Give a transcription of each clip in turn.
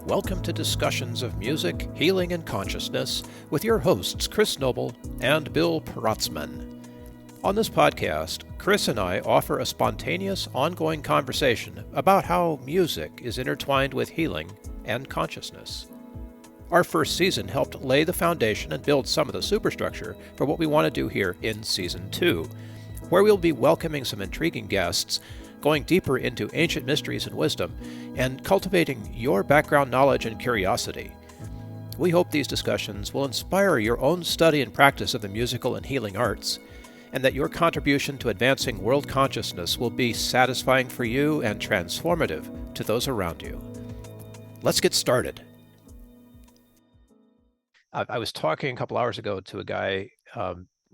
Welcome to Discussions of Music, Healing, and Consciousness with your hosts, Chris Noble and Bill Paratzman. On this podcast, Chris and I offer a spontaneous, ongoing conversation about how music is intertwined with healing and consciousness. Our first season helped lay the foundation and build some of the superstructure for what we want to do here in Season 2, where we'll be welcoming some intriguing guests, going deeper into ancient mysteries and wisdom, and cultivating your background knowledge and curiosity. We hope these discussions will inspire your own study and practice of the musical and healing arts, and that your contribution to advancing world consciousness will be satisfying for you and transformative to those around you. Let's get started. I was talking a couple hours ago to a guy.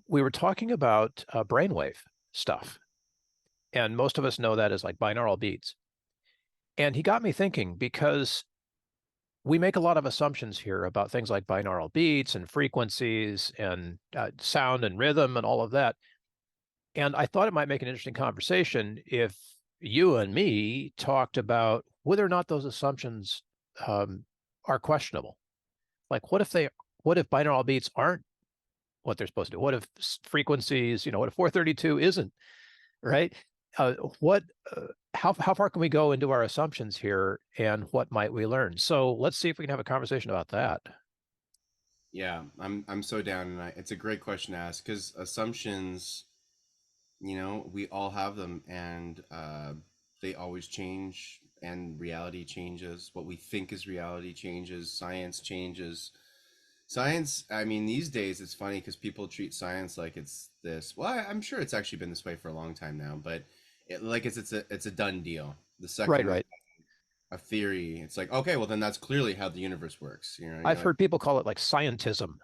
We were talking about brainwave stuff. And most of us know that as like binaural beats. And he got me thinking, because we make a lot of assumptions here about things like binaural beats and frequencies and sound and rhythm and all of that. And I thought it might make an interesting conversation if you and me talked about whether or not those assumptions are questionable. Like, what if binaural beats aren't what they're supposed to do? What if frequencies, what if 432 isn't, right? How far can we go into our assumptions here, and what might we learn? So let's see if we can have a conversation about that. Yeah, I'm so down, and it's a great question to ask because assumptions, we all have them, and they always change, and reality changes. What we think is reality changes. Science changes. Science, I mean, these days it's funny because people treat science like it's this. Well, I'm sure it's actually been this way for a long time now, but it's a done deal. The Right, second right. a theory, it's like, okay, well then that's clearly how the universe works. You're I've like, heard people call it like scientism,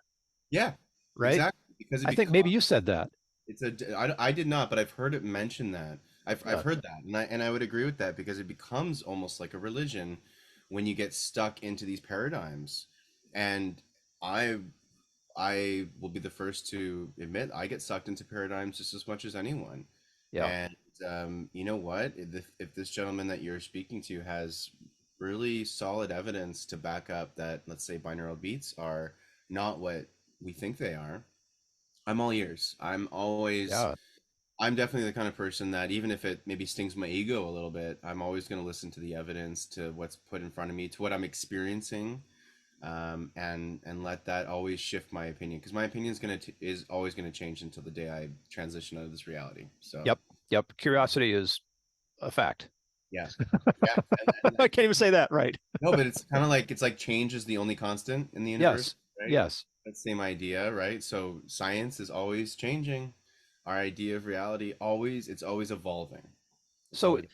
yeah, right? exactly, because it I think becomes maybe you said that. I did not, but I've heard it mentioned that. I've Yeah. heard that, and I would agree with that because it becomes almost like a religion when you get stuck into these paradigms. And I I will be the first to admit I get sucked into paradigms just as much as anyone. Yeah. And you know what? If this gentleman that you're speaking to has really solid evidence to back up that, let's say, binaural beats are not what we think they are, I'm all ears. Yeah. I'm definitely the kind of person that even if it maybe stings my ego a little bit, I'm always going to listen to the evidence, to what's put in front of me, to what I'm experiencing, and let that always shift my opinion because my opinion is always gonna change until the day I transition out of this reality. So Yep. Yep. Curiosity is a fact. yeah, yeah, I can't even say that right. no, but it's kind of like change is the only constant in the universe, Yes. right? Yes. That same idea, right? So science is always changing. Our idea of reality it's always evolving. It's So always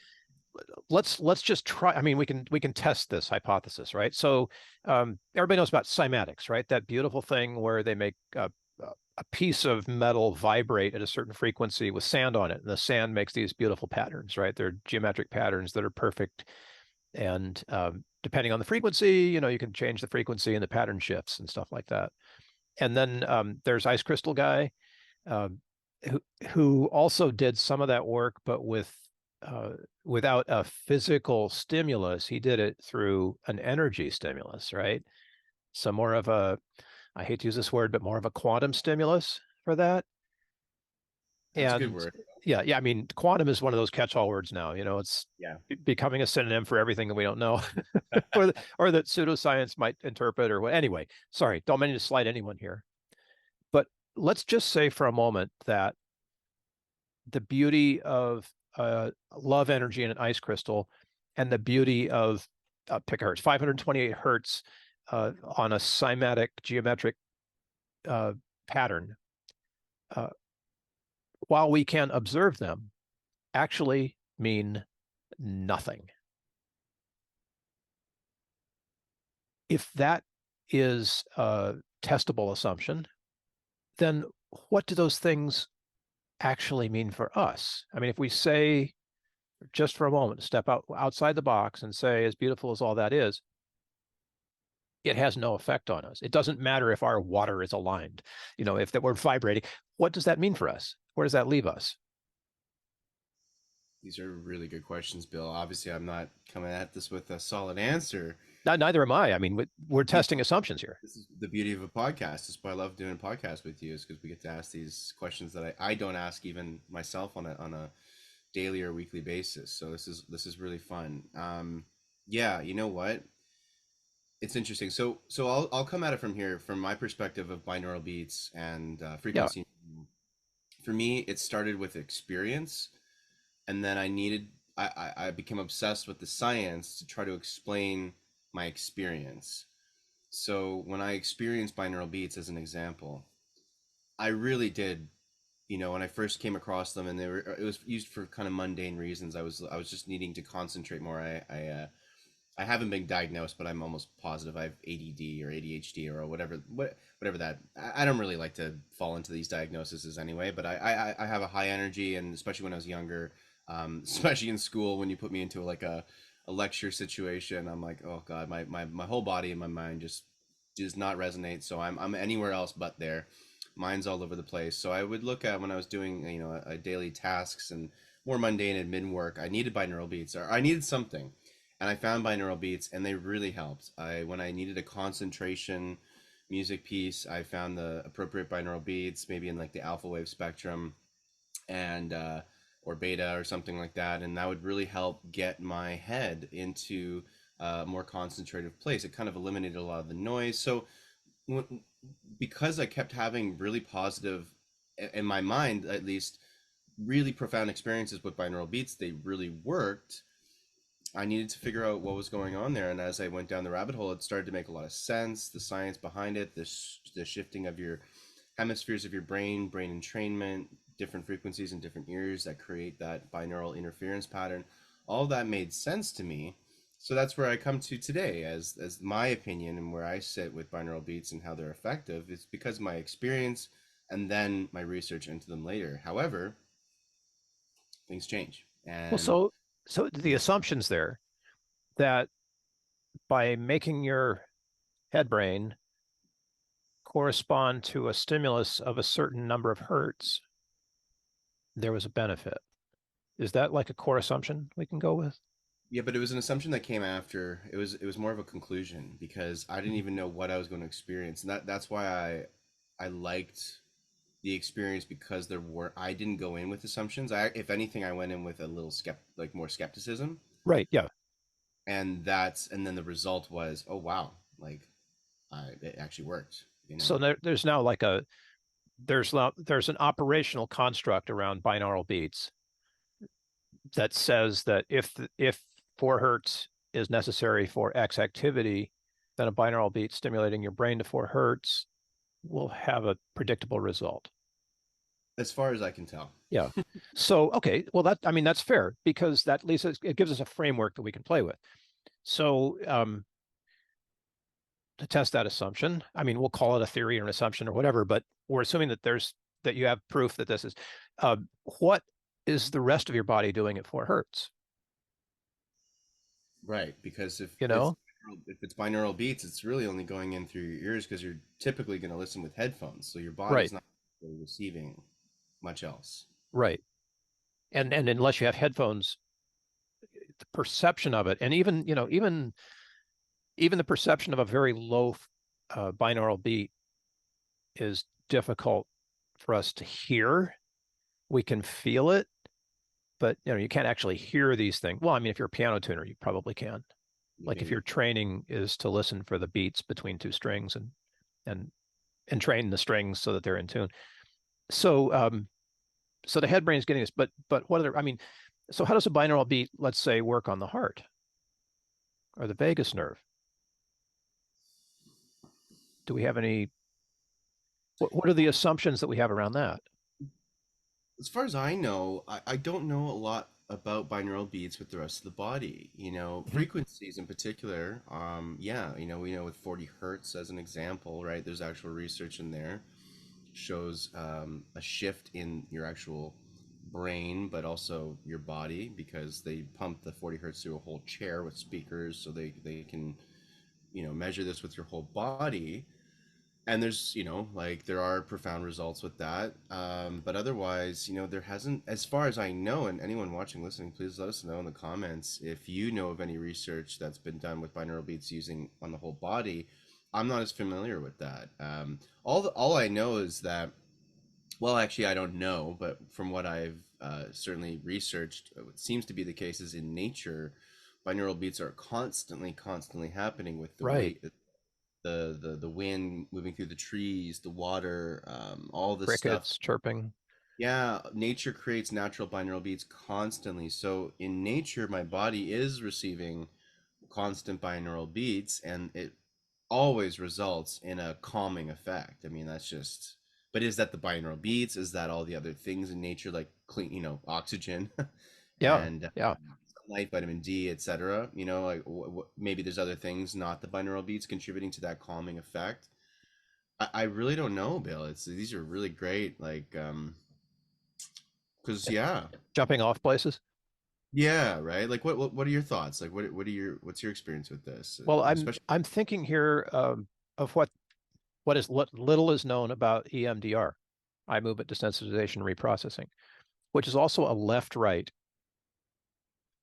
let's just try. I mean, we can test this hypothesis, right? So everybody knows about cymatics, right? That beautiful thing where they make a piece of metal vibrate at a certain frequency with sand on it, and the sand makes these beautiful patterns, right? They're geometric patterns that are perfect, and depending on the frequency, you can change the frequency and the pattern shifts and stuff like that. And then there's Ice Crystal Guy, um, who also did some of that work, but uh, without a physical stimulus. He did it through an energy stimulus, right? So more of a, I hate to use this word, but more of a quantum stimulus for that. that's a good And word. yeah. I mean, quantum is one of those catch-all words now. It's Yeah. becoming a synonym for everything that we don't know, or that pseudoscience might interpret, or what. Anyway, sorry, don't mean to slight anyone here. But let's just say for a moment that the beauty of love energy in an ice crystal and the beauty of pick a hertz, 528 hertz on a cymatic geometric uh, pattern, uh, while we can observe them, actually mean nothing. If that is a testable assumption, then what do those things actually mean for us? I mean, if we say, just for a moment, step outside the box and say, as beautiful as all that is, it has no effect on us. It doesn't matter if our water is aligned, if that we're vibrating. What does that mean for us? Where does that leave us? These are really good questions, Bill. Obviously, I'm not coming at this with a solid answer. Neither am I. I mean, we're You testing assumptions here. This is the beauty of a podcast. That's why I love doing a podcast with you, is because we get to ask these questions that I don't ask even myself on a daily or weekly basis. So this is really fun. Yeah, you know what? It's interesting. So I'll come at it from here, from my perspective of binaural beats and Yeah. frequency. For me, it started with experience, and then I became obsessed with the science to try to explain my experience. So when I experienced binaural beats as an example, I really did, when I first came across them, and it was used for kind of mundane reasons. I was just needing to concentrate more. I haven't been diagnosed, but I'm almost positive I have ADD or ADHD or whatever that. I don't really like to fall into these diagnoses anyway, but I have a high energy, and especially when I was younger, especially in school, when you put me into like a lecture situation, I'm like, oh God, my whole body and my mind just does not resonate. So I'm anywhere else but there. Mine's all over the place. So I would look at, when I was doing, a daily tasks and more mundane admin work, I needed binaural beats, or I needed something, and I found binaural beats, and they really helped. When I needed a concentration music piece, I found the appropriate binaural beats, maybe in like the alpha wave spectrum, and or beta or something like that, and that would really help get my head into a more concentrative place. It kind of eliminated a lot of the noise. So because I kept having really positive, in my mind at least, really profound experiences with binaural beats, they really worked. I needed to figure out what was going on there, and as I went down the rabbit hole, it started to make a lot of sense. The science behind it, the shifting of your hemispheres of your brain entrainment, different frequencies in different ears that create that binaural interference pattern. All that made sense to me. So that's where I come to today as my opinion, and where I sit with binaural beats and how they're effective. It's because of my experience and then my research into them later. However, things change. Well, And so the assumptions there that by making your head brain correspond to a stimulus of a certain number of hertz, there was a benefit. Is that like a core assumption we can go with? yeah, but it was an assumption that came after. It was more of a conclusion, because I didn't Mhm. even know what I was going to experience. And that's why I liked the experience, because I didn't go in with assumptions. If anything, I went in with a little like more skepticism. Right. Yeah. And then the result was, oh wow, like it actually worked. So there's now like there's an operational construct around binaural beats that says that if 4 hertz is necessary for X activity, then a binaural beat stimulating your brain to 4 hertz will have a predictable result. As far as I can tell. Yeah. So okay, well I mean that's fair because that at least it gives us a framework that we can play with. So to test that assumption, I mean we'll call it a theory or an assumption or whatever, but we're assuming that you have proof that this is uh, what is the rest of your body doing at 4 hertz? Right, because if You it's know, if it's binaural beats, it's really only going in through your ears, because you're typically going to listen with headphones, so your body's right, not really receiving much else. right. And unless you have headphones, the perception of it, and even even the perception of a very low binaural beat is difficult for us to hear. We can feel it, but you can't actually hear these things. Well, I mean, if you're a piano tuner, you probably can. You Like if maybe your training is to listen for the beats between two strings and and train the strings so that they're in tune. So so the head brain is getting this, but what other? I mean, so how does a binaural beat, let's say, work on the heart or the vagus nerve? Do we have any? What are the assumptions that we have around that? as far as I know, I don't know a lot about binaural beats with the rest of the body. Mhm. Frequencies in particular. Yeah, we know with 40 hertz as an example, right? There's actual research in there shows a shift in your actual brain, but also your body, because they pump the 40 hertz through a whole chair with speakers, so they can measure this with your whole body. and there's, like there are profound results with that. But otherwise, there hasn't, as far as I know, and anyone watching, listening, please let us know in the comments if you know of any research that's been done with binaural beats using on the whole body. I'm not as familiar with that. All I know is that, well, actually, I don't know, but from what I've certainly researched, what seems to be the case is in nature, binaural beats are constantly happening with the Right. weight, the wind moving through the trees, the water, all this stuff. Crickets chirping. Yeah, nature creates natural binaural beats constantly. So in nature, my body is receiving constant binaural beats, and it always results in a calming effect. I mean, that's just. But is that the binaural beats? Is that all the other things in nature, like clean, oxygen, Yeah. and Yeah. sunlight, vitamin D, etc.? Like maybe there's other things, not the binaural beats, contributing to that calming effect. I really don't know, Bill. These are really great, like, because yeah, Jumping off places. yeah, right. Like, what are your thoughts? Like, what's your experience with this, Well, especially? I'm thinking here of what little is known about EMDR, eye movement desensitization reprocessing, which is also a left-right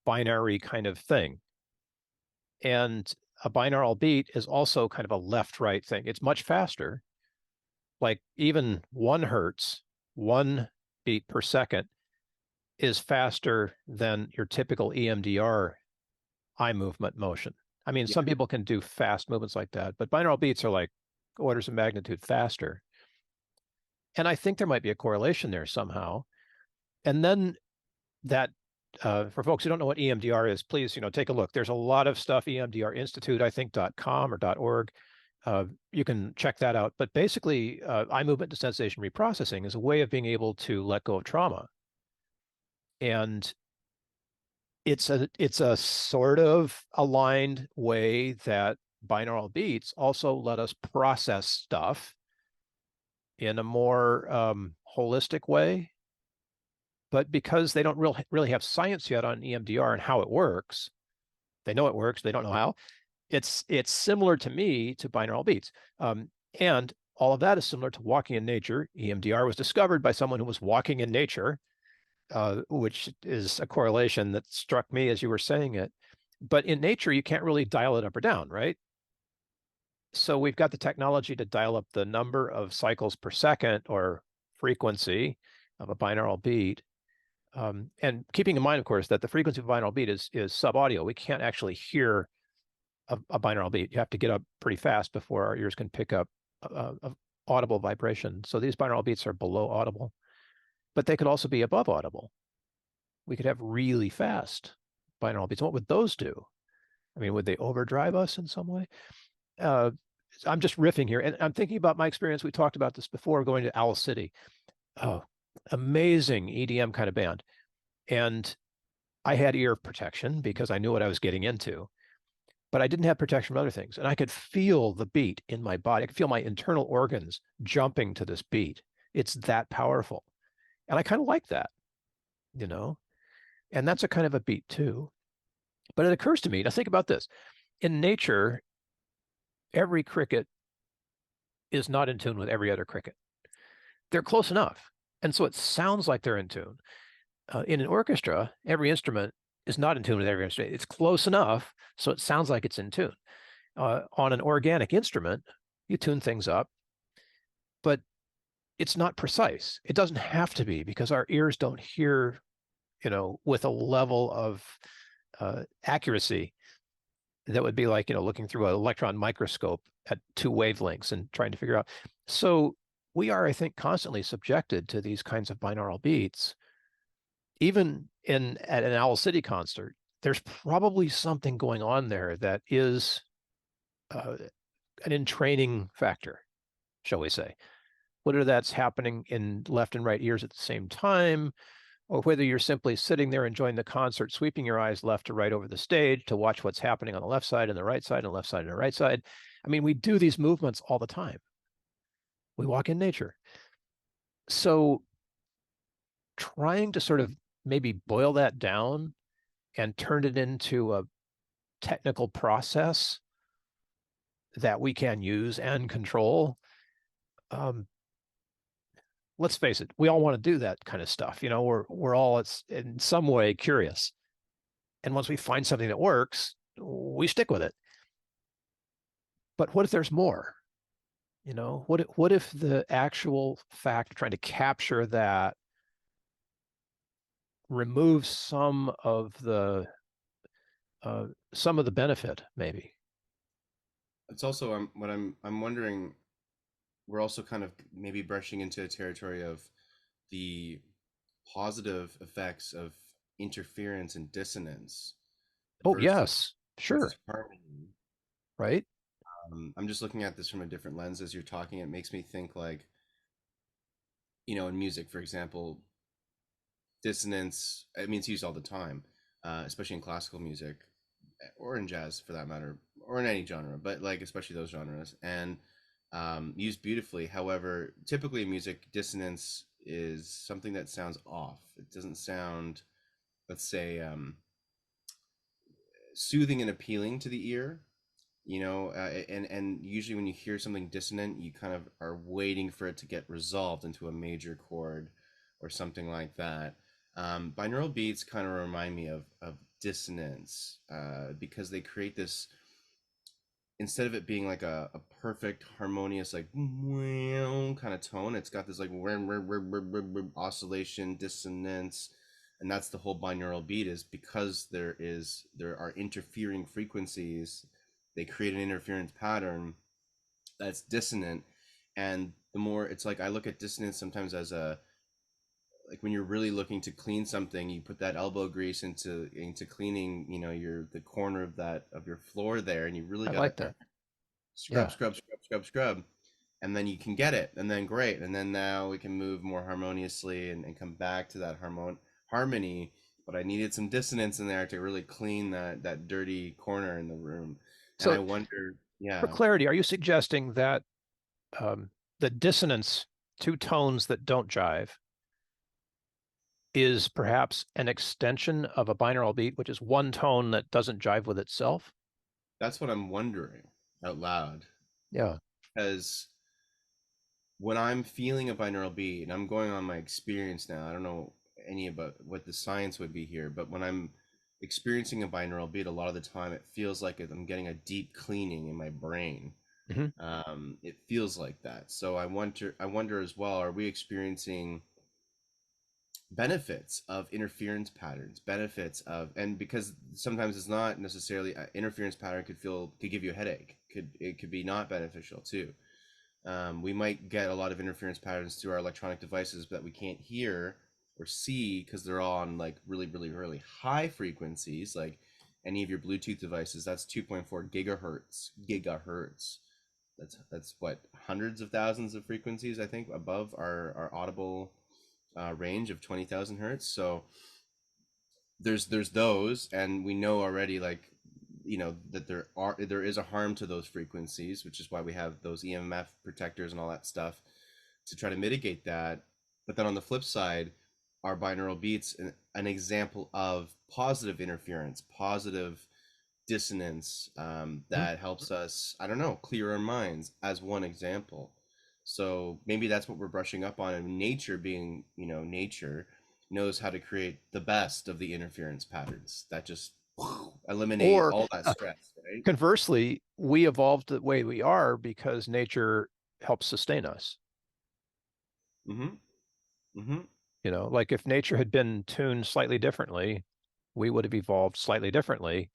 binary kind of thing. And a binaural beat is also kind of a left-right thing. It's much faster, like even 1 hertz, 1 beat per second is faster than your typical EMDR eye movement motion. I mean, Yeah, some people can do fast movements like that, but binaural beats are like orders of magnitude faster. And I think there might be a correlation there somehow. And then that, for folks who don't know what EMDR is, please, take a look. There's a lot of stuff, EMDR Institute, I think, .com or .org. You can check that out. But basically, eye movement desensitization reprocessing is a way of being able to let go of trauma. And it's a sort of aligned way that binaural beats also let us process stuff in a more holistic way. But because they don't really have science yet on EMDR and how it works, they know it works, they don't know how. It's similar to me to binaural beats, and all of that is similar to walking in nature. EMDR was discovered by someone who was walking in nature, which is a correlation that struck me as you were saying it. But in nature, you can't really dial it up or down, right? So we've got the technology to dial up the number of cycles per second or frequency of a binaural beat. And keeping in mind, of course, that the frequency of a binaural beat is sub-audio. We can't actually hear a binaural beat. You have to get up pretty fast before our ears can pick up a audible vibration. So these binaural beats are below audible, but they could also be above audible. We could have really fast binaural beats. What would those do? I mean, would they overdrive us in some way? Uh, I'm just riffing here, and I'm thinking about my experience. We talked about this before, going to Owl City. Oh, amazing EDM kind of band. And I had ear protection because I knew what I was getting into, but I didn't have protection from other things. And I could feel the beat in my body. I could feel my internal organs jumping to this beat. It's that powerful. And I kind of like that, you know? And that's a kind of a beat too. But it occurs to me to think about this. In nature, every cricket is not in tune with every other cricket. They're close enough. And so it sounds like they're in tune. In an orchestra, every instrument is not in tune with every instrument. It's close enough so it sounds like it's in tune. On an organic instrument, you tune things up, but it's not precise. It doesn't have to be because our ears don't hear, with a level of accuracy that would be like, looking through an electron microscope at 2 wavelengths and trying to figure out. So we are, I think, constantly subjected to these kinds of binaural beats. Even at an Owl City concert, there's probably something going on there that is an entraining factor, shall we say. Whether that's happening in left and right ears at the same time, or whether you're simply sitting there enjoying the concert, sweeping your eyes left to right over the stage to watch what's happening on the left side and the right side and the left side and the right side. I mean, we do these movements all the time. We walk in nature. So trying to sort of maybe boil that down and turn it into a technical process that we can use and control, let's face it, we all want to do that kind of stuff. We're all it's in some way curious. And once we find something that works, we stick with it. But what if there's more? What if the actual fact of trying to capture that removes some of the benefit, maybe? It's also what I'm wondering. We're also kind of maybe brushing into a territory of the positive effects of interference and dissonance Oh, versus yes, sure, harmony. right? I'm just looking at this from a different lens as you're talking. It makes me think like, in music, for example, dissonance. I mean, it's used all the time, especially in classical music or in jazz for that matter, or in any genre, but like especially those genres, and used beautifully. However, typically in music, dissonance is something that sounds off. It doesn't sound, let's say, soothing and appealing to the ear. And usually when you hear something dissonant, you kind of are waiting for it to get resolved into a major chord or something like that. Binaural beats kind of remind me of dissonance, because they create this, instead of it being like a perfect harmonious like kind of tone, it's got this like oscillation, dissonance. And that's the whole binaural beat, is because there are interfering frequencies. They create an interference pattern that's dissonant. And the more, it's like I look at dissonance sometimes as a, like when you're really looking to clean something, you put that elbow grease into cleaning, the corner of your floor there, and you really I got like to that. scrub, Yeah. scrub, scrub, scrub, scrub, and then you can get it, and then great, and then now we can move more harmoniously and come back to that harmony. But I needed some dissonance in there to really clean that dirty corner in the room, and I So, wonder, for yeah, clarity, are you suggesting that the dissonance, two tones that don't jive, is perhaps an extension of a binaural beat, which is one tone that doesn't jive with itself? that's what I'm wondering out loud, Yeah. because when I'm feeling a binaural beat, and I'm going on my experience now, I don't know any about what the science would be here, but when I'm experiencing a binaural beat, a lot of the time it feels like I'm getting a deep cleaning in my brain. Hmm. It feels like that. So I wonder as well, are we experiencing benefits of interference patterns, benefits of, and because sometimes it's not necessarily interference pattern could give you a headache, it could be not beneficial too. We might get a lot of interference patterns through our electronic devices that we can't hear or see because they're all on like really, really, really high frequencies. Like any of your Bluetooth devices, that's 2.4 gigahertz. That's what, hundreds of thousands of frequencies, I think, above our audible range of 20,000 hertz. So there's those, and we know already, like, that there is a harm to those frequencies, which is why we have those EMF protectors and all that stuff to try to mitigate that. But then on the flip side, our binaural beats an example of positive interference, positive dissonance, that helps us, I don't know, clear our minds, as one example. So maybe that's what we're brushing up on, and nature being, nature knows how to create the best of the interference patterns that just eliminate Or all that stress, right? conversely, we evolved the way we are because nature helps sustain us. Mm-hmm. Mm-hmm. Like if nature had been tuned slightly differently, we would have evolved slightly differently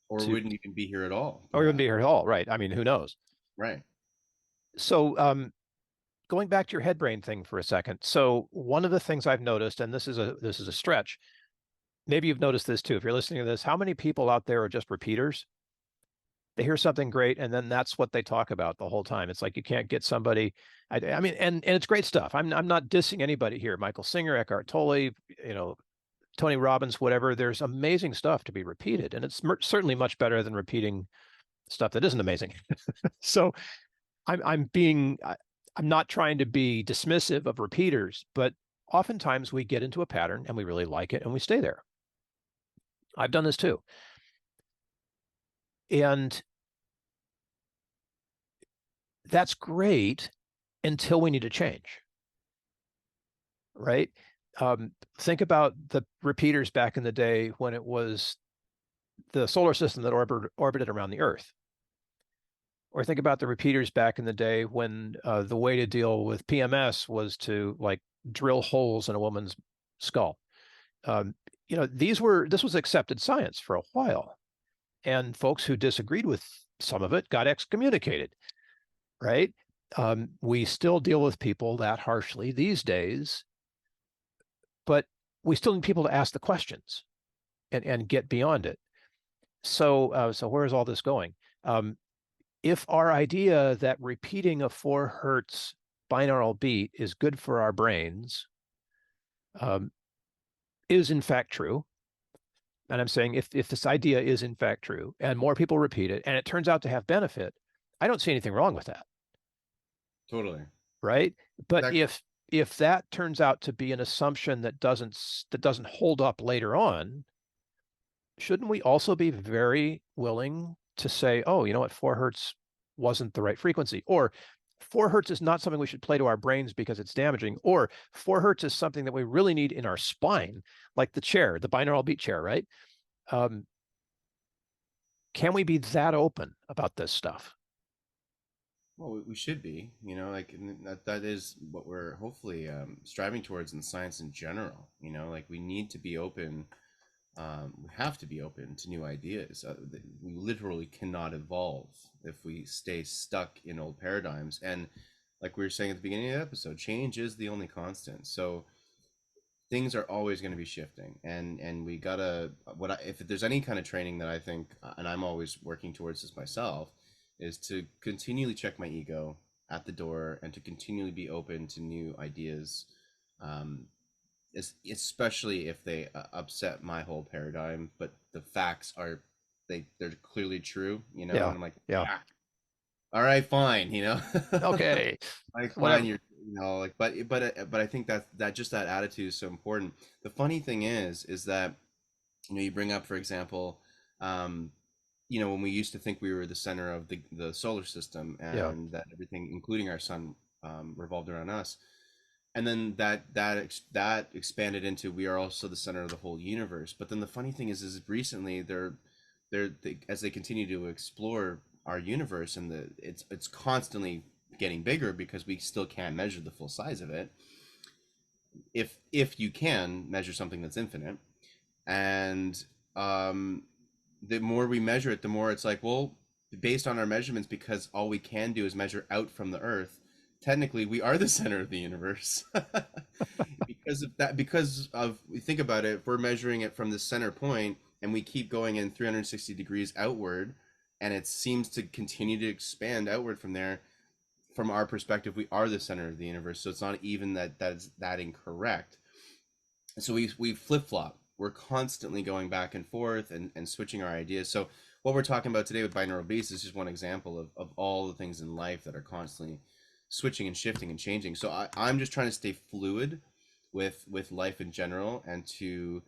Or to, wouldn't even be here at all, or even be perhaps. here at all, right? I mean, who knows? Right. So, going back to your head brain thing for a second. So, one of the things I've noticed, and this is a stretch, maybe you've noticed this too. If you're listening to this, how many people out there are just repeaters? They hear something great, and then that's what they talk about the whole time. It's like you can't get somebody. I mean, and it's great stuff. I'm not dissing anybody here. Michael Singer, Eckhart Tolle, Tony Robbins, whatever. There's amazing stuff to be repeated, and it's certainly much better than repeating stuff that isn't amazing. So I'm not trying to be dismissive of repeaters, but oftentimes we get into a pattern and we really like it and we stay there. I've done this too. And that's great until we need to change, right? Think about the repeaters back in the day when it was the solar system that orbited around the Earth. Or think about the repeaters back in the day when the way to deal with PMS was to like drill holes in a woman's skull. Um, this was accepted science for a while, and folks who disagreed with some of it got excommunicated, right? We still deal with people that harshly these days, but we still need people to ask the questions and get beyond it. So where is all this going? If our idea that repeating a 4 hertz binaural beat is good for our brains um, is in fact true, and I'm saying if this idea is in fact true and more people repeat it and it turns out to have benefit, I don't see anything wrong with that. Totally. Right? But That, if that turns out to be an assumption that doesn't hold up later on, shouldn't we also be very willing to say, oh, you know what, 4 hertz wasn't the right frequency, or 4 hertz is not something we should play to our brains because it's damaging, or 4 hertz is something that we really need in our spine, like the chair, the binaural beat chair, right? Um, can we be that open about this stuff? well, we should be, like, and that is what we're hopefully striving towards in science in general. Like, we need to be open. We have to be open to new ideas. We literally cannot evolve if we stay stuck in old paradigms. And like we were saying at the beginning of the episode, change is the only constant. So things are always going to be shifting, and we gotta, if there's any kind of training that I think, and I'm always working towards this myself, is to continually check my ego at the door and to continually be open to new ideas, um, especially if they upset my whole paradigm, but the facts are, they're clearly true, Yeah, and I'm like, yeah. ah, all right, fine, Okay, like, fine, whatever. like, but I think that just that attitude is so important. The funny thing is that, you bring up, for example, um, when we used to think we were the center of the solar system, Yeah, and that everything, including our sun, revolved around us, and then that expanded into we are also the center of the whole universe. But then the funny thing is recently as they continue to explore our universe, and it's constantly getting bigger because we still can't measure the full size of it. If you can measure something that's infinite, and the more we measure it, the more it's like, well, based on our measurements, because all we can do is measure out from the Earth, technically we are the center of the universe. Because of that, because of, we think about it, if we're measuring it from the center point and we keep going in 360 degrees outward, and it seems to continue to expand outward from there, from our perspective we are the center of the universe. So it's not even that's that incorrect. So we flip-flop, we're constantly going back and forth, and switching our ideas. So what we're talking about today with binaural beats is just one example of all the things in life that are constantly switching and shifting and changing. So I'm just trying to stay fluid with life in general, and to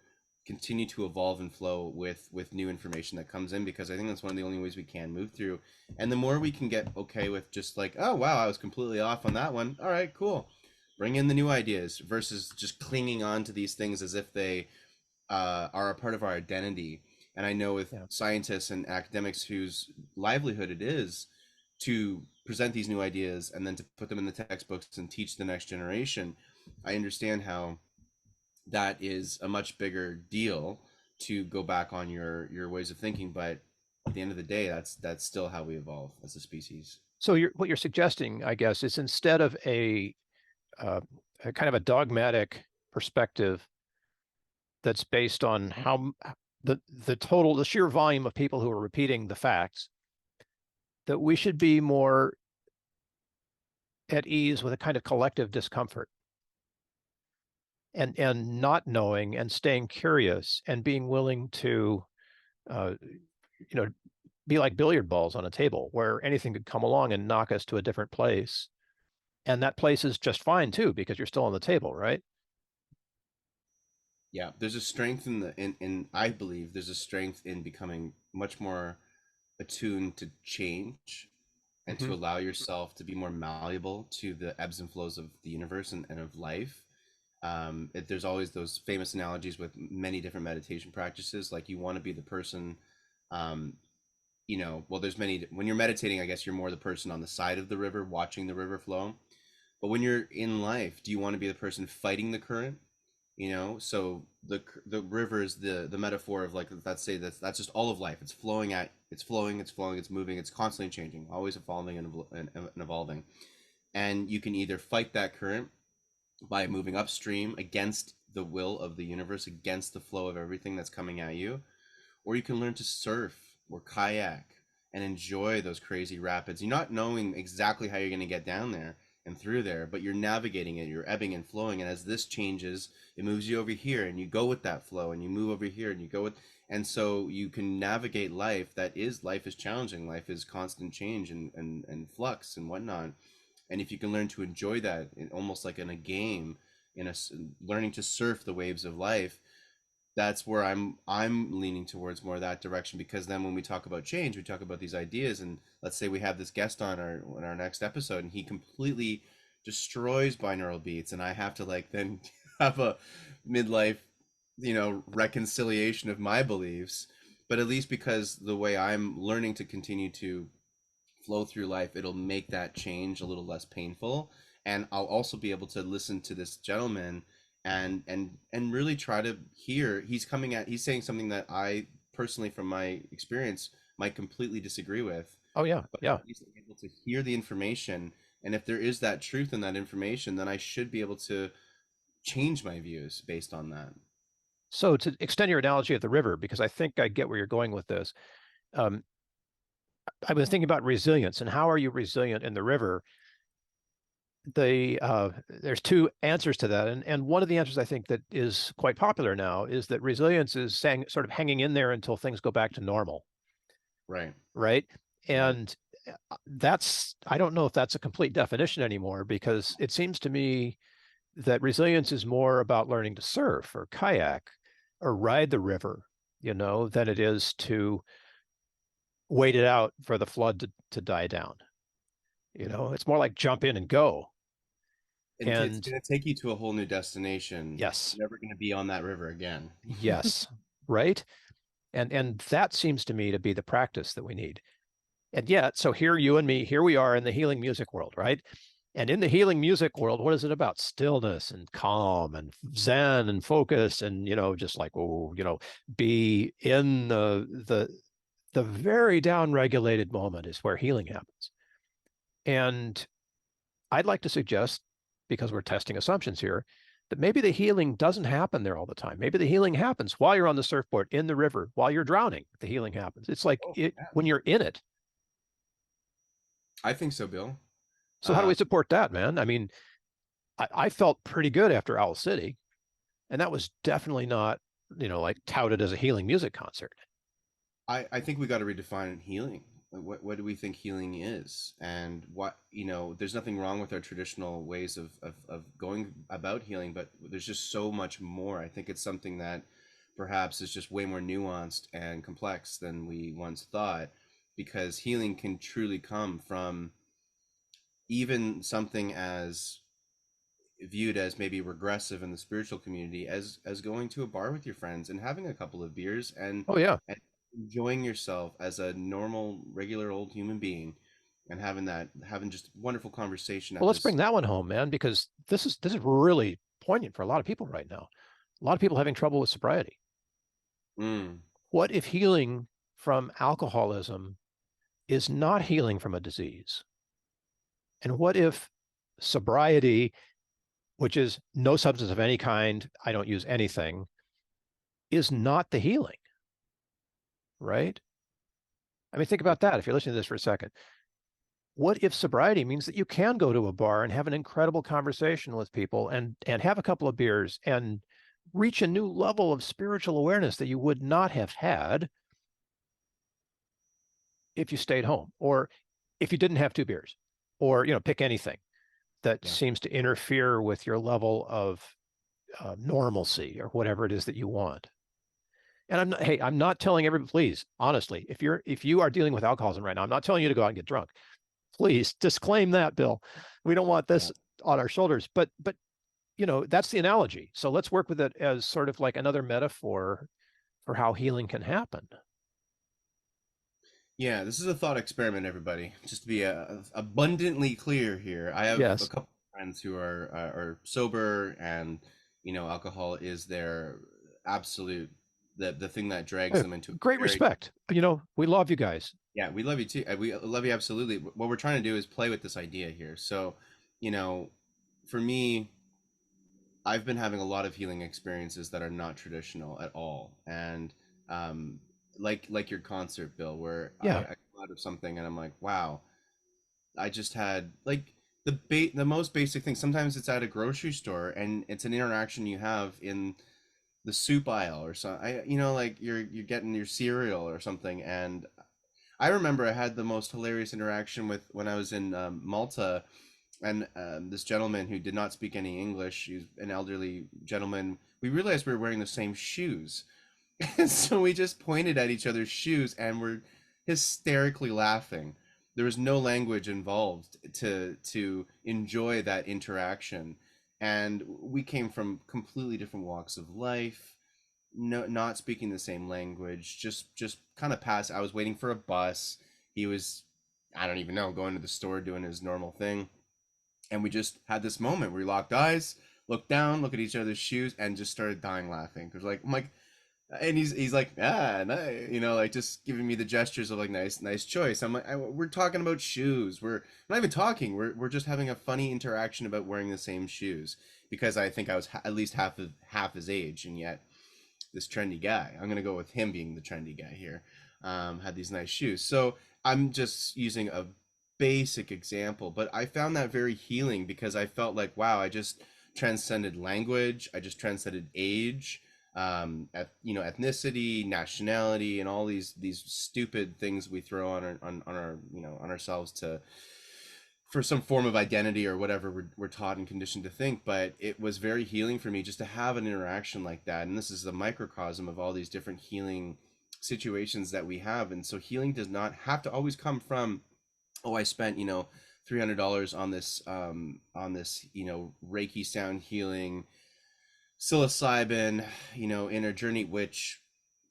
continue to evolve and flow with new information that comes in, because I think that's one of the only ways we can move through. And the more we can get okay with just like, oh wow, I was completely off on that one, all right, cool, bring in the new ideas, versus just clinging on to these things as if they are a part of our identity. And I know with yeah. scientists and academics whose livelihood it is to present these new ideas and then to put them in the textbooks and teach the next generation, I understand how that is a much bigger deal to go back on your ways of thinking. But at the end of the day, that's still how we evolve as a species. So what you're suggesting, I guess, is instead of a kind of a dogmatic perspective that's based on how the sheer volume of people who are repeating the facts, that we should be more at ease with a kind of collective discomfort and not knowing and staying curious and being willing to uh, you know be like billiard balls on a table where anything could come along and knock us to a different place, and that place is just fine too because you're still on the table, right? Yeah, there's a strength in I believe there's a strength in becoming much more attuned to change, and Hmm. to allow yourself to be more malleable to the ebbs and flows of the universe and of life. There's always those famous analogies with many different meditation practices. Like you want to be the person, um, well, there's many. When you're meditating, I guess you're more the person on the side of the river, watching the river flow. But when you're in life, do you want to be the person fighting the current? So the river is the metaphor of, like, let's say that's just all of life. It's flowing, it's moving, it's constantly changing, always evolving and evolving. And you can either fight that current by moving upstream against the will of the universe, against the flow of everything that's coming at you, or you can learn to surf or kayak and enjoy those crazy rapids. You're not knowing exactly how you're going to get down there and through there, but you're navigating it, you're ebbing and flowing. And as this changes, it moves you over here and you go with that flow, and you move over here and you go with, and so you can navigate life. Life is challenging. Life is constant change and flux and whatnot. And if you can learn to enjoy that almost like in a game, learning to surf the waves of life, that's where I'm leaning towards more of that direction. Because then when we talk about change, we talk about these ideas, and let's say we have this guest on our next episode, and he completely destroys binaural beats, and I have to, like, then have a midlife, reconciliation of my beliefs. But at least because the way I'm learning to continue to flow through life, it'll make that change a little less painful. And I'll also be able to listen to this gentleman and really try to hear. He's saying something that I personally, from my experience, might completely disagree with, Oh yeah, but yeah. at least I'm able to hear the information. And if there is that truth in that information, then I should be able to change my views based on that. So to extend your analogy of the river, because I think I get where you're going with this, um, I was thinking about resilience and how are you resilient in the river? There's two answers to that, and one of the answers I think that is quite popular now is that resilience is saying sort of hanging in there until things go back to normal, Right. right? Yeah. And that's I don't know if that's a complete definition anymore, because it seems to me that resilience is more about learning to surf or kayak or ride the river, than it is to wait it out for the flood to die down. It's more like jump in and go. And it's And going to take you to a whole new destination. yes, You're never going to be on that river again. yes, right. And that seems to me to be the practice that we need. And yet, so here you and me, here we are in the healing music world, right? And in the healing music world, what is it about? Stillness and calm and zen and focus, and just like, oh, be in the very down regulated moment is where healing happens. And I'd like to suggest, because we're testing assumptions here, that maybe the healing doesn't happen there all the time. Maybe the healing happens while you're on the surfboard, in the river, while you're drowning. The healing happens. It's like Oh, yeah. when you're in it. I think so, Bill. So how do Uh, we support that, man? I mean, I felt pretty good after Owl City, and that was definitely not, like touted as a healing music concert. I think we got to redefine healing. Like, what do we think healing is? And there's nothing wrong with our traditional ways of going about healing, but there's just so much more. I think it's something that perhaps is just way more nuanced and complex than we once thought, because healing can truly come from even something as viewed as maybe regressive in the spiritual community as going to a bar with your friends and having a couple of beers Oh yeah. and enjoying yourself as a normal regular old human being, and having just wonderful conversation Well, at let's bring this. that one home, man, because this is really poignant for a lot of people right now. A lot of people having trouble with sobriety. Mm, What if healing from alcoholism is not healing from a disease? And what if sobriety, which is no substance of any kind, I don't use anything, is not the healing, right? I mean, think about that if you're listening to this for a second. What if sobriety means that you can go to a bar and have an incredible conversation with people and have a couple of beers and reach a new level of spiritual awareness that you would not have had if you stayed home, or if you didn't have two beers, or pick anything that yeah. seems to interfere with your level of normalcy or whatever it is that you want. And I'm not telling everybody, please, honestly, if you are dealing with alcoholism right now, I'm not telling you to go out and get drunk. Please disclaim that, Bill. We don't want Yeah. this on our shoulders. But that's the analogy. So let's work with it as sort of like another metaphor for how healing can happen. Yeah, this is a thought experiment, everybody. Just to be abundantly clear here, I have a Yes. couple of friends who are sober, and alcohol is their absolute the thing that drags them into a Great very respect. We love you guys. yeah. We love you too. We love you absolutely. What we're trying to do is play with this idea here. So, you know, for me, I've been having a lot of healing experiences that are not traditional at all, and um, like your concert, Bill, where Yeah. I come out of something and I'm like, wow, I just had like the most basic thing. Sometimes it's at a grocery store and it's an interaction you have in the soup aisle or so. Like you're getting your cereal or something, and I remember I had the most hilarious interaction with when I was in Malta, and this gentleman who did not speak any English. He's an elderly gentleman. We realized we were wearing the same shoes, and so we just pointed at each other's shoes and were hysterically laughing. There was no language involved to enjoy that interaction, and we came from completely different walks of life, no, not speaking the same language, just kind of pass. I was waiting for a bus. He was, I don't even know, going to the store doing his normal thing, and we just had this moment where we locked eyes, looked down, look at each other's shoes, and just started dying laughing. Because I'm like, and he's like, nice, like just giving me the gestures of like, nice choice. I'm like, we're talking about shoes. We're not even talking. We're just having a funny interaction about wearing the same shoes, because I think I was at least half his age, and yet this trendy guy, I'm gonna go with him being the trendy guy here, had these nice shoes. So I'm just using a basic example, but I found that very healing because I felt like, wow, I just transcended language, I just transcended age, ethnicity, nationality, and all these stupid things we throw on ourselves to for some form of identity or whatever we're taught and conditioned to think. But it was very healing for me just to have an interaction like that, and this is a microcosm of all these different healing situations that we have. And so healing does not have to always come from, oh, I spent $300 on this Reiki sound healing, psilocybin, inner journey, which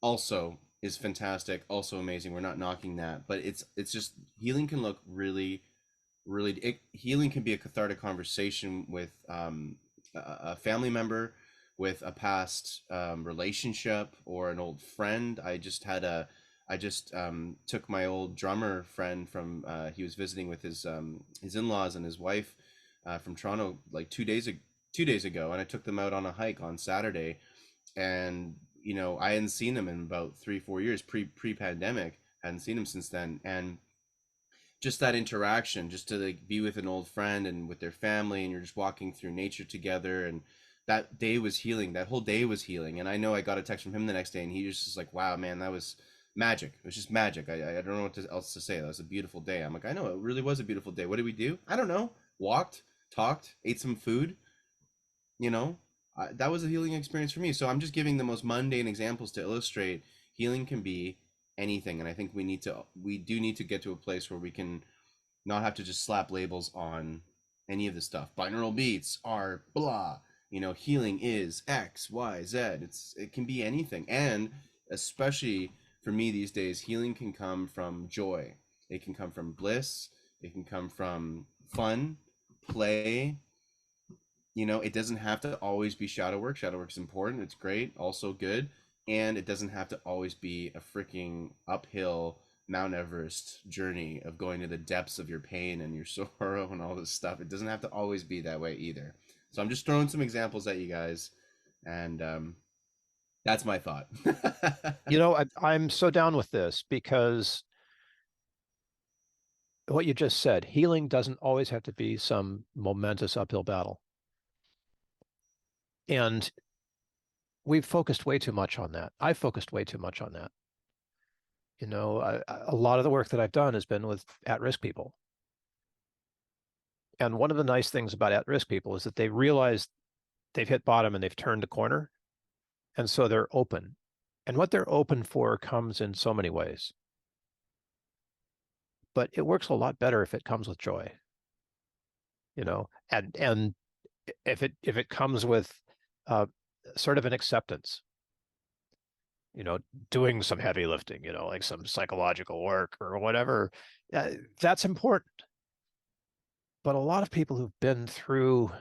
also is fantastic, also amazing. We're not knocking that, but it's just healing can look healing can be a cathartic conversation with a family member, with a past relationship, or an old friend. I just took my old drummer friend from he was visiting with his in-laws and his wife from Toronto like 2 days ago, and I took them out on a hike on Saturday, and I hadn't seen him in about 3-4 years, pre-pandemic. Hadn't seen him since then, and just that interaction, just to like be with an old friend and with their family, and you're just walking through nature together, and that day was healing. That whole day was healing. And I know I got a text from him the next day, and he just was like, wow, man, that was magic. It was just magic. I don't know else to say. That was a beautiful day. I'm like, I know, it really was a beautiful day. What did we do? I don't know. Walked, talked, ate some food. you know that was a healing experience for me. So I'm just giving the most mundane examples to illustrate healing can be anything. And I think we do need to get to a place where we can not have to just slap labels on any of the stuff. Binaural beats are blah. Healing is X, Y, Z. It can be anything, and especially for me these days, healing can come from joy. It can come from bliss. It can come from fun, play. It doesn't have to always be shadow work. Shadow work is important. It's great, also good, and it doesn't have to always be a freaking uphill Mount Everest journey of going to the depths of your pain and your sorrow and all this stuff. It doesn't have to always be that way either. So I'm just throwing some examples at you guys, and that's my thought. I'm so down with this because what you just said, healing doesn't always have to be some momentous uphill battle. And we've focused way too much on that. I've focused way too much on that. A lot of the work that I've done has been with at-risk people. And one of the nice things about at-risk people is that they realize they've hit bottom and they've turned the corner. And so they're open. And what they're open for comes in so many ways. but it works a lot better if it comes with joy, and if it comes with uh, sort of an acceptance, you know, doing some heavy lifting, like some psychological work or whatever, that's important. But a lot of people who've been through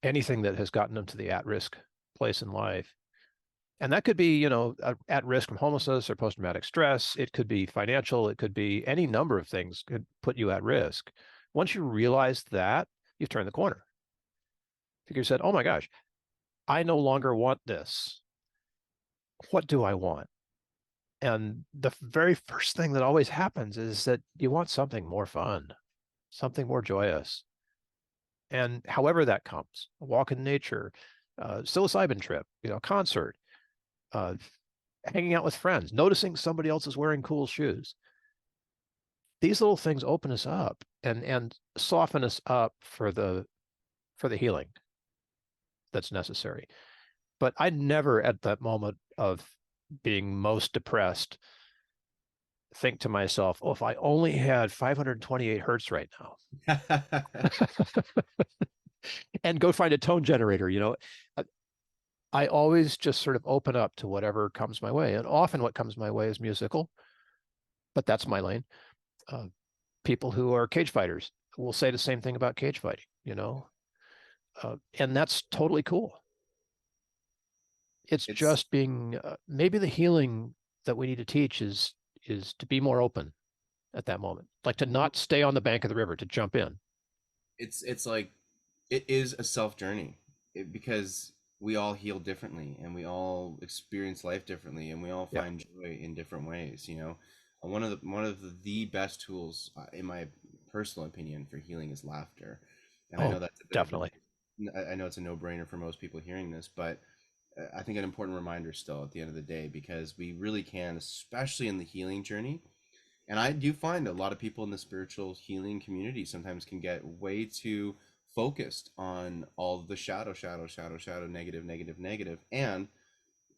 anything that has gotten them to the at-risk place in life, and that could be, at risk from homelessness or post-traumatic stress. It could be financial. It could be any number of things could put you at risk. Once you realize that, you've turned the corner. You said, oh my gosh, I no longer want this. What do I want? And the very first thing that always happens is that you want something more fun, something more joyous. And however that comes, a walk in nature, psilocybin trip, concert, uh, hanging out with friends, noticing somebody else is wearing cool shoes. These little things open us up and soften us up for the healing that's necessary. But I never, at that moment of being most depressed, think to myself, oh, if I only had 528 hertz right now, and go find a tone generator. I always just sort of open up to whatever comes my way. And often what comes my way is musical, but that's my lane. Uh, People who are cage fighters will say the same thing about cage fighting, and that's totally cool. It's It's just being maybe the healing that we need to teach is to be more open at that moment, like to not stay on the bank of the river, to jump in. it's like it is a self journey, because we all heal differently and we all experience life differently and we all Yeah. find joy in different ways. One of the best tools, in my personal opinion, for healing is laughter. And I Oh, know that's a bit of definitely. I know it's a no-brainer for most people hearing this, but I think an important reminder still at the end of the day, because we really can, especially in the healing journey. And I do find a lot of people in the spiritual healing community sometimes can get way too focused on all of the shadow, shadow, shadow, shadow, negative, negative, negative. And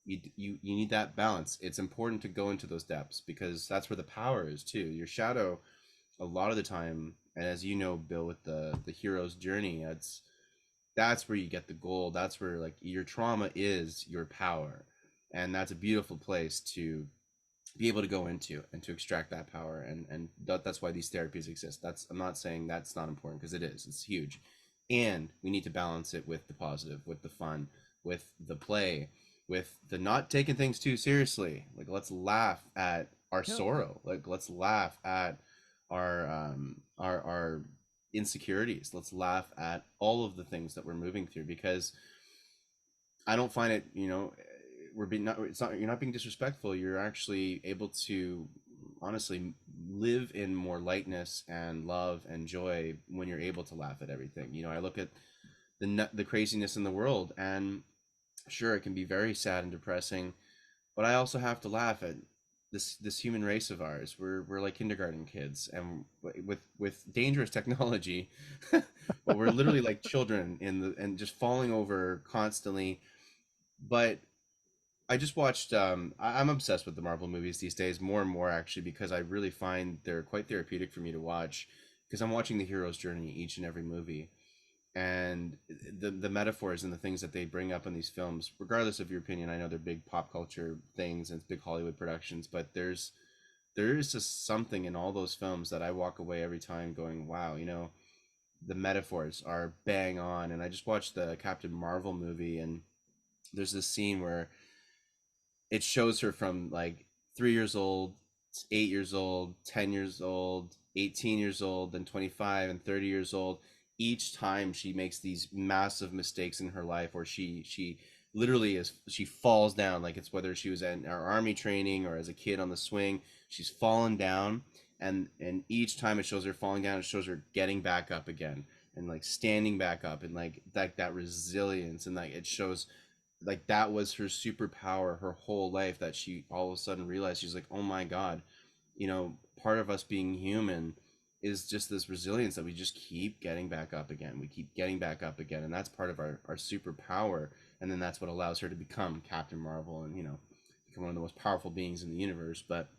you need that balance. It's important to go into those depths, because that's where the power is too. Your shadow, a lot of the time, and as you know, Bill, with the hero's journey, that's where you get the gold. That's where, like, your trauma is your power. And that's a beautiful place to be able to go into and to extract that power. And that's why these therapies exist. That's I'm not saying that's not important, because it is. It's huge. And we need to balance it with the positive, with the fun, with the play, with the not taking things too seriously. Like, let's laugh at our Yeah. sorrow. Like, let's laugh at our insecurities. Let's laugh at all of the things that we're moving through, because I don't find it, we're being not, it's not, you're not being disrespectful. You're actually able to honestly live in more lightness and love and joy when you're able to laugh at everything. I look at the craziness in the world, and sure, it can be very sad and depressing, but I also have to laugh at this human race of ours. We're like kindergarten kids, and with dangerous technology, but we're literally like children and just falling over constantly. But I just watched. I'm obsessed with the Marvel movies these days, more and more actually, because I really find they're quite therapeutic for me to watch. Because I'm watching the hero's journey each and every movie, and the metaphors and the things that they bring up in these films, regardless of your opinion. I know they're big pop culture things and it's big Hollywood productions, but there is just something in all those films that I walk away every time going, wow, the metaphors are bang on. And I just watched the Captain Marvel movie, and there's this scene where it shows her from like 3 years old, 8 years old, 10 years old, 18 years old, then 25 and 30 years old. Each time she makes these massive mistakes in her life, or she literally she falls down, like it's whether she was in our army training or as a kid on the swing, she's fallen down. And each time it shows her falling down, it shows her getting back up again, and like standing back up, and like that resilience, and like it shows like that was her superpower her whole life, that she all of a sudden realized. She's like, oh my god, part of us being human is just this resilience, that we just keep getting back up again, we keep getting back up again, and that's part of our superpower. And then that's what allows her to become Captain Marvel, and become one of the most powerful beings in the universe. But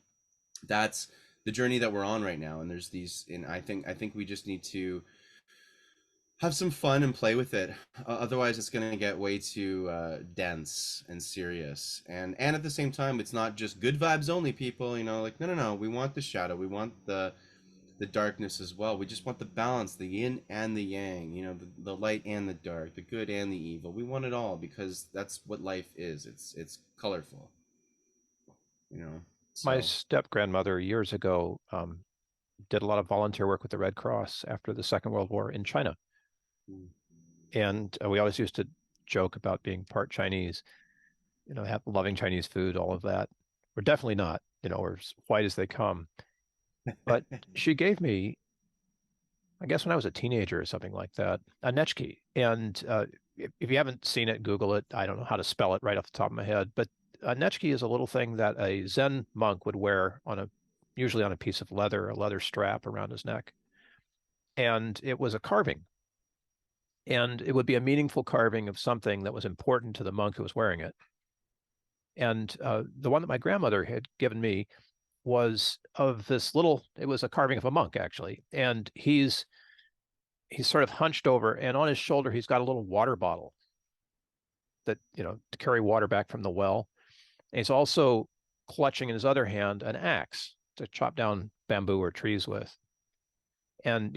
that's the journey that we're on right now. And there's these, and I think we just need to have some fun and play with it. Otherwise, it's going to get way too dense and serious. And at the same time, it's not just good vibes only, people. You know, like no, no, no. We want the shadow. We want the darkness as well. We just want the balance, the yin and the yang. You know, the light and the dark, the good and the evil. We want it all because that's what life is. It's colorful. You know, My so. step grandmother years ago did a lot of volunteer work with the Red Cross after the Second World War in China. Mm. And we always used to joke about being part Chinese, loving Chinese food, all of that. We're definitely not, we're as white as they come. But she gave me, I guess when I was a teenager or something like that, a Nechki. And if you haven't seen it, Google it. I don't know how to spell it right off the top of my head, but a Nechki is a little thing that a Zen monk would wear usually on a piece of leather, a leather strap around his neck. And it was a carving. And it would be a meaningful carving of something that was important to the monk who was wearing it. And the one that my grandmother had given me was of this little, it was a carving of a monk actually. And he's sort of hunched over, and on his shoulder, he's got a little water bottle that, to carry water back from the well. And he's also clutching in his other hand an axe to chop down bamboo or trees with. And,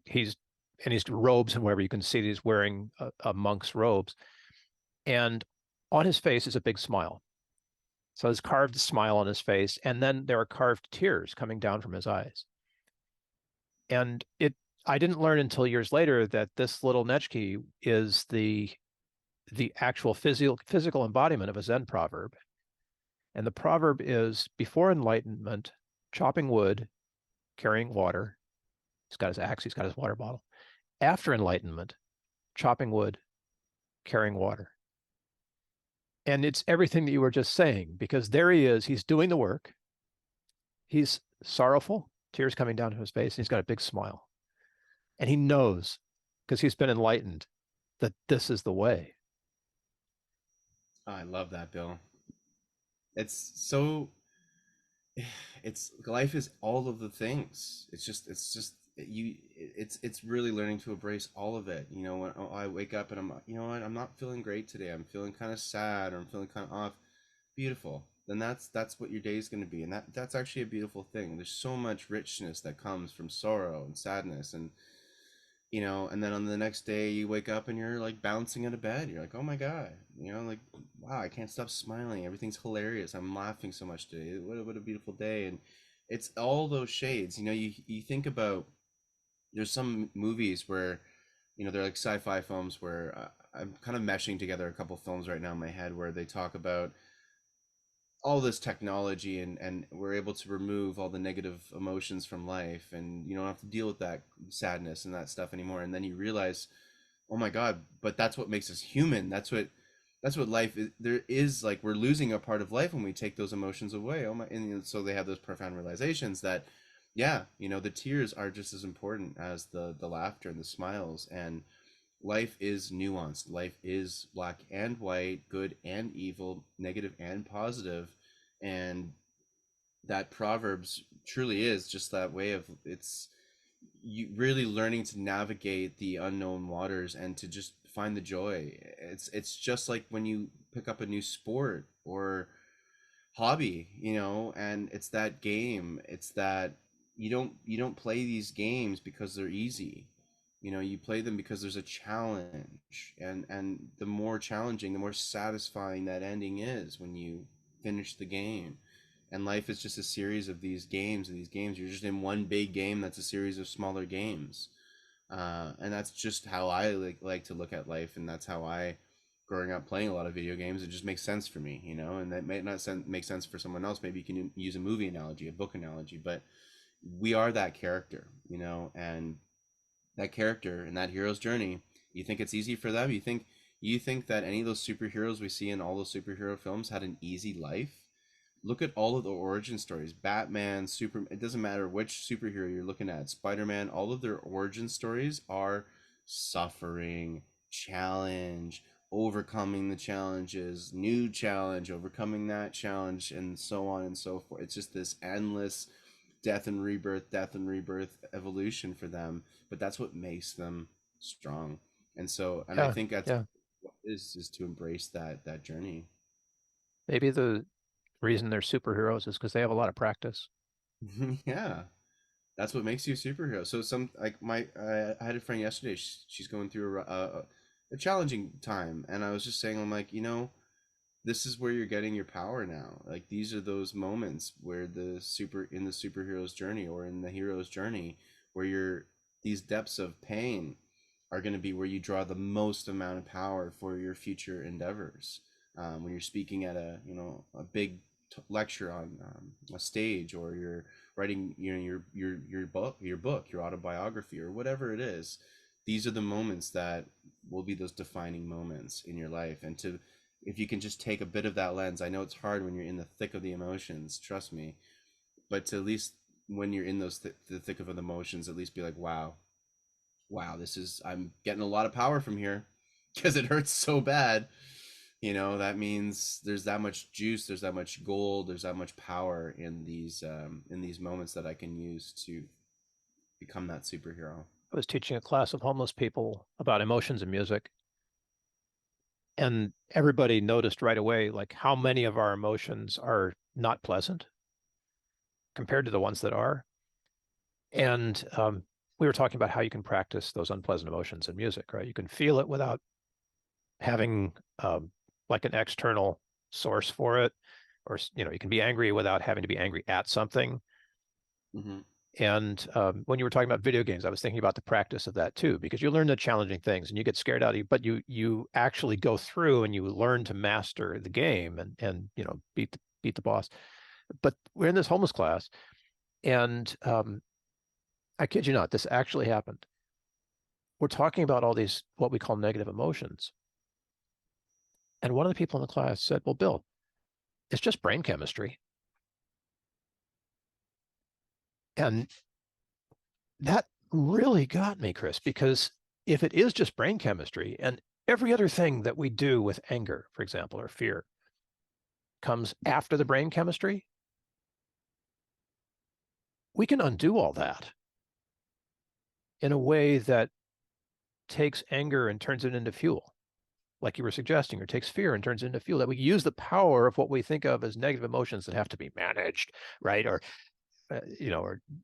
he's in his robes, and wherever you can see that he's wearing a monk's robes. And on his face is a big smile. So there's carved smile on his face, and then there are carved tears coming down from his eyes. And I didn't learn until years later that this little Nechki is the actual physical embodiment of a Zen proverb. And the proverb is before enlightenment, chopping wood, carrying water. He's got his axe, he's got his water bottle. After enlightenment, chopping wood, carrying water. And it's everything that you were just saying, because there he is, he's doing the work. He's sorrowful, tears coming down to his face, and he's got a big smile. And he knows, because he's been enlightened, that this is the way. Oh, I love that, Bill. It's so it's life is all of the things. It's just it's really learning to embrace all of it. You know, when I wake up and I'm, you know what, I'm not feeling great today. I'm feeling kind of sad, or I'm feeling kind of off. Beautiful. Then that's what your day is going to be, and that's actually a beautiful thing. There's so much richness that comes from sorrow and sadness, and and then on the next day you wake up and you're like bouncing out of bed. You're like, oh my God, like, wow, I can't stop smiling. Everything's hilarious. I'm laughing so much today. What a beautiful day. And it's all those shades. You think about, there's some movies where, they're like sci-fi films where I'm kind of meshing together a couple films right now in my head where they talk about all this technology, and we're able to remove all the negative emotions from life, and you don't have to deal with that sadness and that stuff anymore. And then you realize, oh my God, but that's what makes us human. That's what life is. There is, like, we're losing a part of life when we take those emotions away. Oh my. And so they have those profound realizations that, yeah, the tears are just as important as the laughter and the smiles. And life is nuanced. Life is black and white, good and evil, negative and positive. And that Proverbs truly is just that way of, it's you really learning to navigate the unknown waters and to just find the joy. It's just like when you pick up a new sport or hobby, and it's that game. It's that you don't play these games because they're easy. You play them because there's a challenge, and the more challenging, the more satisfying that ending is when you finish the game. And life is just a series of these games, and these games, you're just in one big game that's a series of smaller games. And that's just how I like to look at life, and that's how I, growing up playing a lot of video games, it just makes sense for me. And that may not make sense for someone else. Maybe you can use a movie analogy, a book analogy, but we are that character, and that character and that hero's journey. You think it's easy for them? You think that any of those superheroes we see in all those superhero films had an easy life? Look at all of the origin stories. Batman, Superman, it doesn't matter which superhero you're looking at. Spider-Man, all of their origin stories are suffering, challenge, overcoming the challenges, new challenge, overcoming that challenge, and so on and so forth. It's just this endless death and rebirth evolution for them, but that's what makes them strong. And so, and I Yeah, think that's yeah. what is to embrace that journey. Maybe the reason they're superheroes is because they have a lot of practice. Yeah, that's what makes you a superhero. So some like my I had a friend yesterday. She's going through a challenging time, and I was just saying, I'm like, this is where you're getting your power now. Like these are those moments where the superhero's journey or in the hero's journey, where you're these depths of pain are going to be where you draw the most amount of power for your future endeavors. When you're speaking at a big lecture on a stage, or you're writing your book, your autobiography, or whatever it is, these are the moments that will be those defining moments in your life. And to if you can just take a bit of that lens, I know it's hard when you're in the thick of the emotions, trust me, but to at least when you're in the thick of the emotions, at least be like, wow, I'm getting a lot of power from here because it hurts so bad. That means there's that much juice, there's that much gold, there's that much power in these moments that I can use to become that superhero. I was teaching a class of homeless people about emotions and music, and everybody noticed right away like how many of our emotions are not pleasant compared to the ones that are. And we were talking about how you can practice those unpleasant emotions in music, right? You can feel it without having like an external source for it, or you can be angry without having to be angry at something. Mm-hmm. And when you were talking about video games, I was thinking about the practice of that too, because you learn the challenging things and you get scared out of you, but you actually go through and you learn to master the game and beat the boss. But we're in this homeless class, and I kid you not, this actually happened. We're talking about all these what we call negative emotions, and one of the people in the class said, "Well, Bill, it's just brain chemistry," and that really got me, Chris, because if it is just brain chemistry and every other thing that we do with anger, for example, or fear, comes after the brain chemistry, we can undo all that in a way that takes anger and turns it into fuel, like you were suggesting, or takes fear and turns it into fuel. That we use the power of what we think of as negative emotions that have to be managed, right? Or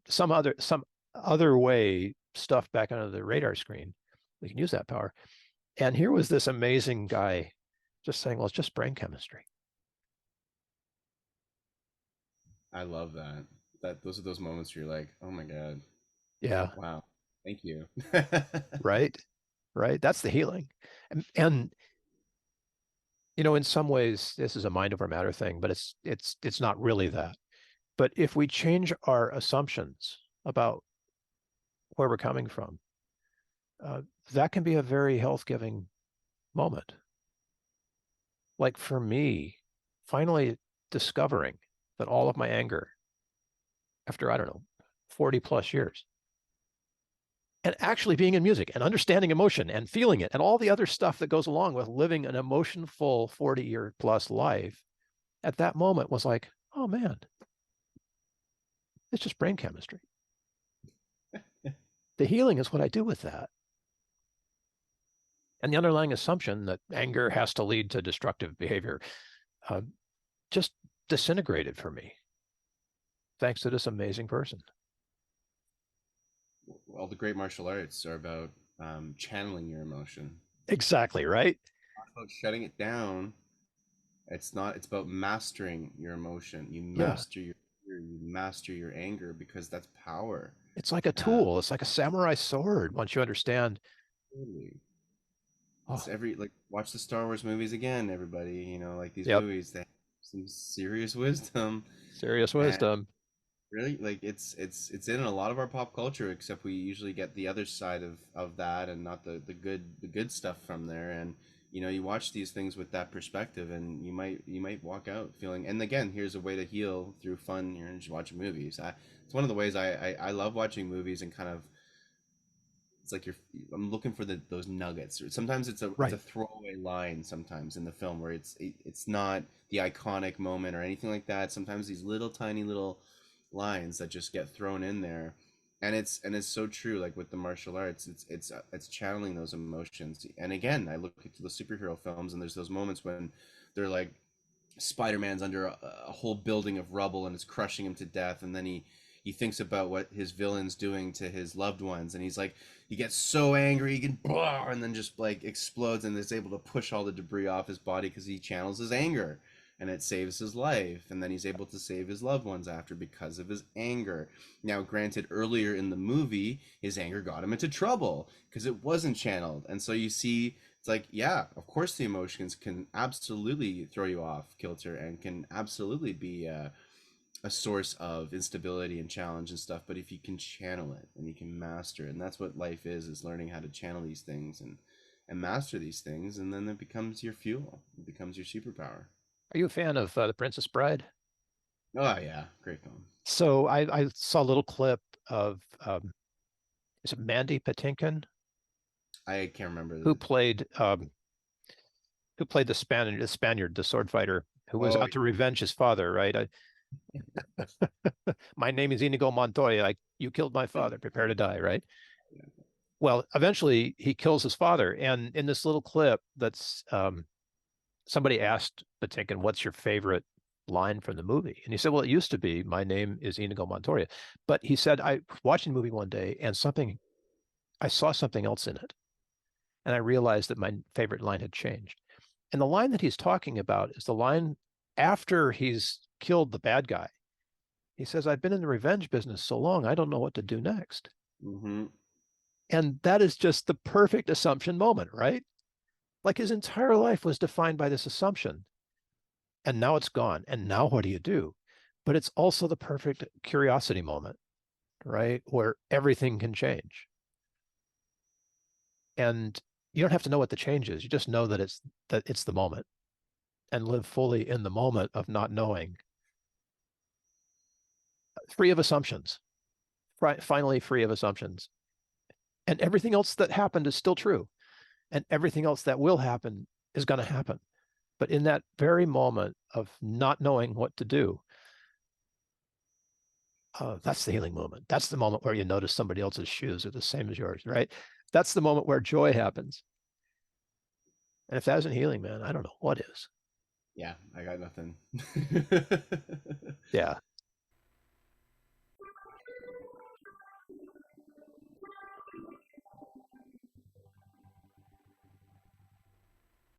some other way stuffed back onto the radar screen. We can use that power. And here was this amazing guy just saying, well, it's just brain chemistry. I love that. That those are those moments where you're like, oh my God, Yeah. wow, thank you. Right. Right. That's the healing. And in some ways, this is a mind over matter thing, but it's not really that. But if we change our assumptions about where we're coming from, uh, that can be a very health giving moment. Like for me, finally discovering that all of my anger after, I don't know, 40 plus years, and actually being in music and understanding emotion and feeling it and all the other stuff that goes along with living an emotion-full 40-year plus life, at that moment was like, oh man, it's just brain chemistry. The healing is what I do with that. And the underlying assumption that anger has to lead to destructive behavior uh, just disintegrated for me, thanks to this amazing person. All the great martial arts are about channeling your emotion, Exactly, right? not about shutting it down. It's not. It's about mastering your emotion. You Yeah. master your fear, you master your anger, because that's power. It's like a Uh, tool. It's like a samurai sword once you understand. totally. It's Oh, every like watch the Star Wars movies again, everybody. Like these yep. movies, they have some serious wisdom, Serious and wisdom. really, like it's in a lot of our pop culture, except we usually get the other side of that, and not the good stuff from there. And you watch these things with that perspective, and you might walk out feeling. And again, here's a way to heal through fun. You're just watching movies. It's one of the ways I love watching movies, and kind of it's like I'm looking for those nuggets. Sometimes it's a Right. throwaway line sometimes in the film, where it's not the iconic moment or anything like that. Sometimes these little tiny little lines that just get thrown in there. And it's so true, like with the martial arts, it's channeling those emotions. And again, I look at the superhero films, and there's those moments when they're like, Spider-Man's under a whole building of rubble and it's crushing him to death, and then he thinks about what his villain's doing to his loved ones, and he's like, he gets so angry, he can and then just like explodes and is able to push all the debris off his body because he channels his anger, and it saves his life, and then he's able to save his loved ones after because of his anger. Now granted, earlier in the movie his anger got him into trouble because it wasn't channeled, and so you see, it's like, yeah, of course the emotions can absolutely throw you off kilter and can absolutely be a source of instability and challenge and stuff. But if you can channel it and you can master it, and that's what life is learning how to channel these things and master these things, and then it becomes your fuel. It becomes your superpower. Are you a fan of The Princess Bride? Oh yeah, great film. So I saw a little clip of is it Mandy Patinkin I can't remember who the. played the Spaniard, the sword fighter who was Oh out to revenge his father, right? My name is Inigo Montoya. You killed my father. Prepare to die, right? yeah. Well, eventually he kills his father, and in this little clip, that's somebody asked Patinkin, "What's your favorite line from the movie?" And he said, "Well, it used to be my name is Inigo Montoya," but he said, "I watched the movie one day, and I saw something else in it, and I realized that my favorite line had changed." And the line that he's talking about is the line after he's killed the bad guy. He says, "I've been in the revenge business so long, I don't know what to do next." Mm-hmm. And that is just the perfect assumption moment, right? Like his entire life was defined by this assumption, and now it's gone. And now what do you do? But it's also the perfect curiosity moment, right? Where everything can change. And you don't have to know what the change is. You just know that it's the moment, and live fully in the moment of not knowing, free of assumptions, finally free of assumptions. And everything else that happened is still true. And everything else that will happen is going to happen. But in that very moment of not knowing what to do, that's the healing moment. That's the moment where you notice somebody else's shoes are the same as yours, right? That's the moment where joy happens. And if that isn't healing, man, I don't know what is. Yeah, I got nothing. Yeah.